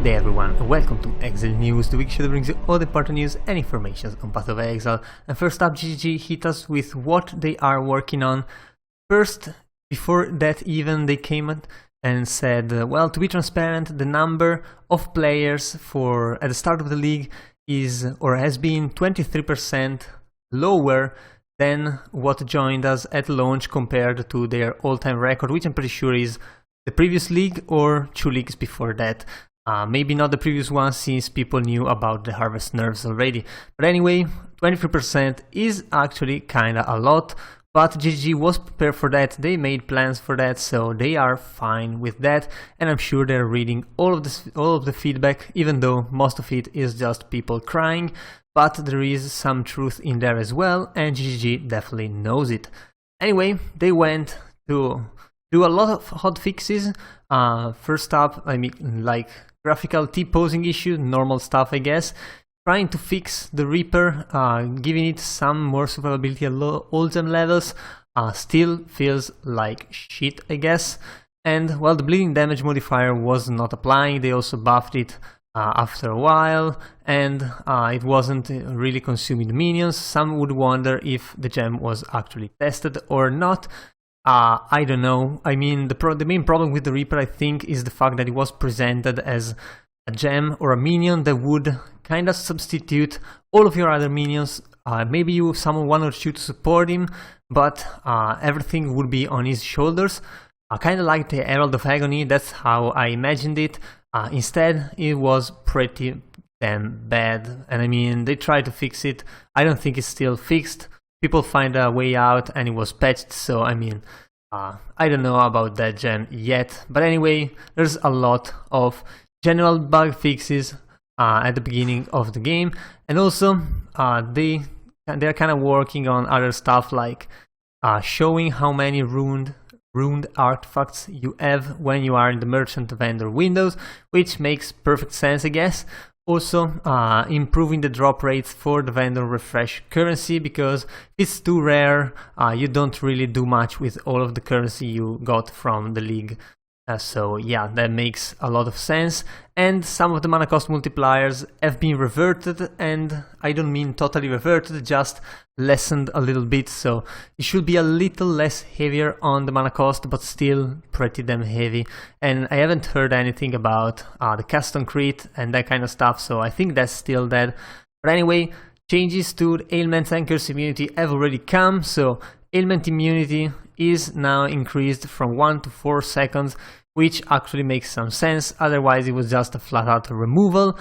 Good day everyone, and welcome to Exile News, the week show that brings you all the important news and information on Path of Exile. And first up, GGG hit us with what they are working on. First, before that even, they came and said, well, to be transparent, the number of players at the start of the league is, or has been, 23% lower than what joined us at launch compared to their all-time record, which I'm pretty sure is the previous league or 2 leagues before that. Maybe not the previous one, since people knew about the harvest nerfs already. But anyway, 23% is actually kinda a lot, but GGG was prepared for that. They made plans for that, so they are fine with that. And I'm sure they're reading all of the feedback, even though most of it is just people crying. But there is some truth in there as well, and GGG definitely knows it. Anyway, they went to do a lot of hot fixes. First up, I mean, like graphical T-posing issue, normal stuff I guess. Trying to fix the Reaper, giving it some more survivability at low ultim levels. Still feels like shit I guess. And well, the bleeding damage modifier was not applying. They also buffed it after a while, and it wasn't really consuming the minions. Some would wonder if the gem was actually tested or not. I don't know. I mean, the main problem with the Reaper, I think, is the fact that it was presented as a gem or a minion that would kind of substitute all of your other minions. Maybe you summon 1 or 2 to support him, but everything would be on his shoulders. Kind of like the Herald of Agony, that's how I imagined it. Instead, it was pretty damn bad. And I mean, they tried to fix it. I don't think it's still fixed. People find a way out and it was patched, so I mean, I don't know about that gem yet. But anyway, there's a lot of general bug fixes at the beginning of the game, and also they're kind of working on other stuff like showing how many ruined artifacts you have when you are in the merchant vendor windows, which makes perfect sense I guess. Also, improving the drop rates for the vendor refresh currency, because if it's too rare, you don't really do much with all of the currency you got from the league. So yeah, that makes a lot of sense. And some of the mana cost multipliers have been reverted, and I don't mean totally reverted, just lessened a little bit, so it should be a little less heavier on the mana cost, but still pretty damn heavy. And I haven't heard anything about the cast on crit and that kind of stuff, so I think that's still dead. But anyway, changes to the ailments and curse immunity have already come, so ailment immunity is now increased from 1 to 4 seconds, which actually makes some sense. Otherwise it was just a flat out removal.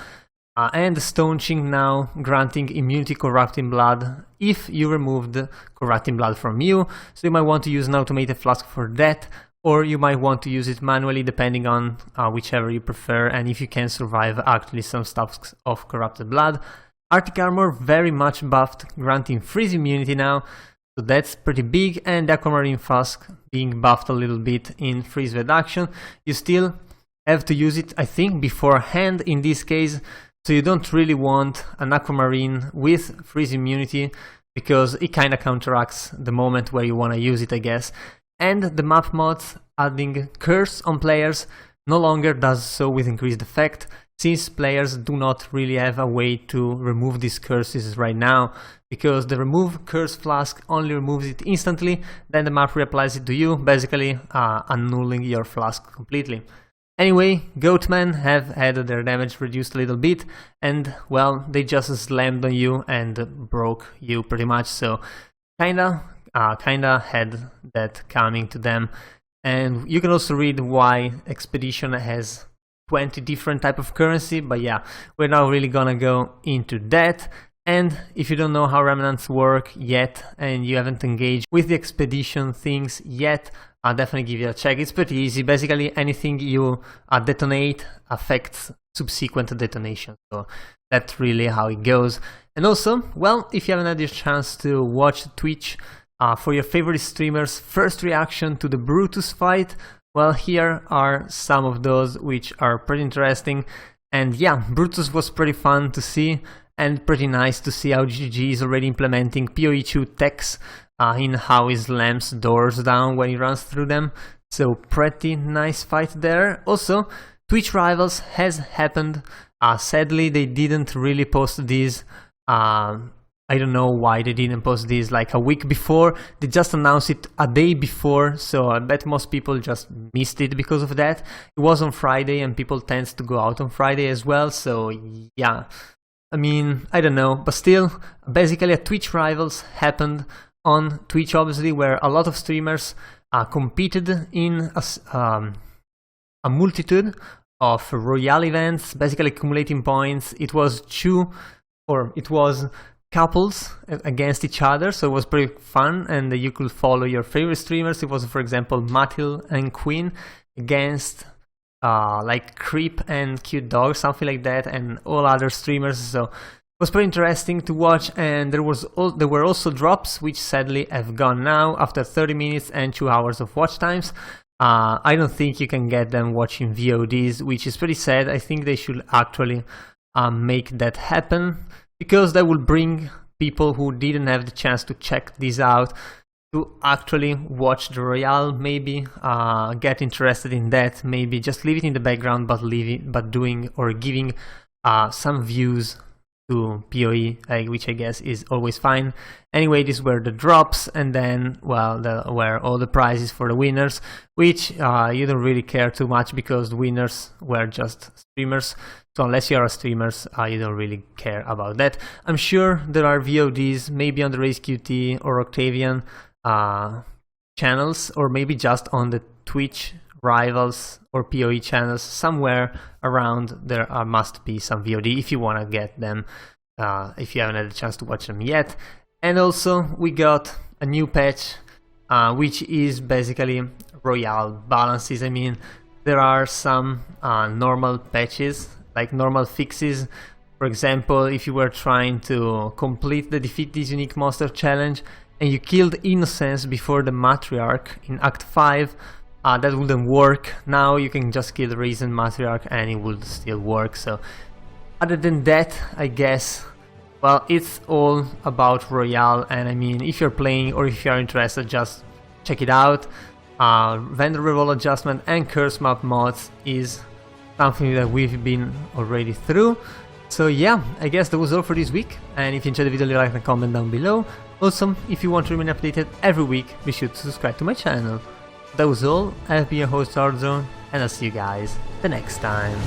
And the Staunching now granting immunity corrupting blood if you removed corrupting blood from you. So you might want to use an automated flask for that, or you might want to use it manually depending on whichever you prefer, and if you can survive actually some stuff of corrupted blood. Arctic Armor very much buffed, granting freeze immunity now. So that's pretty big, and the Aquamarine Flask being buffed a little bit in freeze reduction. You still have to use it, I think, beforehand in this case, so you don't really want an Aquamarine with freeze immunity, because it kinda counteracts the moment where you wanna use it, I guess. And the map mods adding curse on players no longer does so with increased effect, since players do not really have a way to remove these curses right now, because the remove curse flask only removes it instantly, then the map reapplies it to you, basically annulling your flask completely. Anyway, Goatmen have had their damage reduced a little bit, and well, they just slammed on you and broke you pretty much, so kinda had that coming to them. And you can also read why Expedition has 20 different type of currency, but yeah, we're not really gonna go into that. And if you don't know how remnants work yet, and you haven't engaged with the expedition things yet, I'll definitely give you a check. It's pretty easy. Basically anything you detonate affects subsequent detonation, so that's really how it goes. And also, well, if you haven't had your chance to watch Twitch for your favorite streamer's first reaction to the Brutus fight, well, here are some of those which are pretty interesting. And yeah, Brutus was pretty fun to see, and pretty nice to see how GGG is already implementing PoE2 techs in how he slams doors down when he runs through them. So pretty nice fight there. Also, Twitch Rivals has happened. Sadly, they didn't really post this. I don't know why they didn't post this like a week before. They just announced it a day before, so I bet most people just missed it because of that. It was on Friday and people tend to go out on Friday as well, so yeah. I mean, I don't know, but still, basically a Twitch Rivals happened on Twitch, obviously, where a lot of streamers competed in a multitude of Royale events, basically accumulating points. It was couples against each other, so it was pretty fun, and you could follow your favorite streamers. It was, for example, Matil and Queen against like Creep and Cute Dog, something like that, and all other streamers. So it was pretty interesting to watch, and there were also drops, which sadly have gone now after 30 minutes and 2 hours of watch times. I don't think you can get them watching VODs, which is pretty sad. I think they should actually make that happen, because that will bring people who didn't have the chance to check this out to actually watch the Royale, maybe get interested in that, maybe just leave it in the background, but doing or giving some views to PoE, which I guess is always fine. Anyway, these were the drops, and then, well, were all the prizes for the winners, which you don't really care too much, because the winners were just streamers. So unless you are a streamer, you don't really care about that. I'm sure there are VODs, maybe on the Race QT or Octavian channels, or maybe just on the Twitch Rivals or PoE channels. Somewhere around there must be some VOD if you want to get them, if you haven't had a chance to watch them yet. And also we got a new patch, which is basically Royale balances. I mean, there are some normal patches, like normal fixes. For example, if you were trying to complete the Defeat This Unique Monster challenge and you killed Innocence before the Matriarch in Act 5, that wouldn't work. Now you can just kill the Risen Matriarch and it would still work. So other than that, I guess, well, it's all about Royale. And I mean, if you're playing or if you're interested, just check it out. Vendor reroll adjustment and curse map mods is something that we've been already through. So yeah, I guess that was all for this week, and if you enjoyed the video, leave a like and comment down below. Also, if you want to remain updated every week, be sure to subscribe to my channel. That was all. I've been your host Ardzone, and I'll see you guys the next time.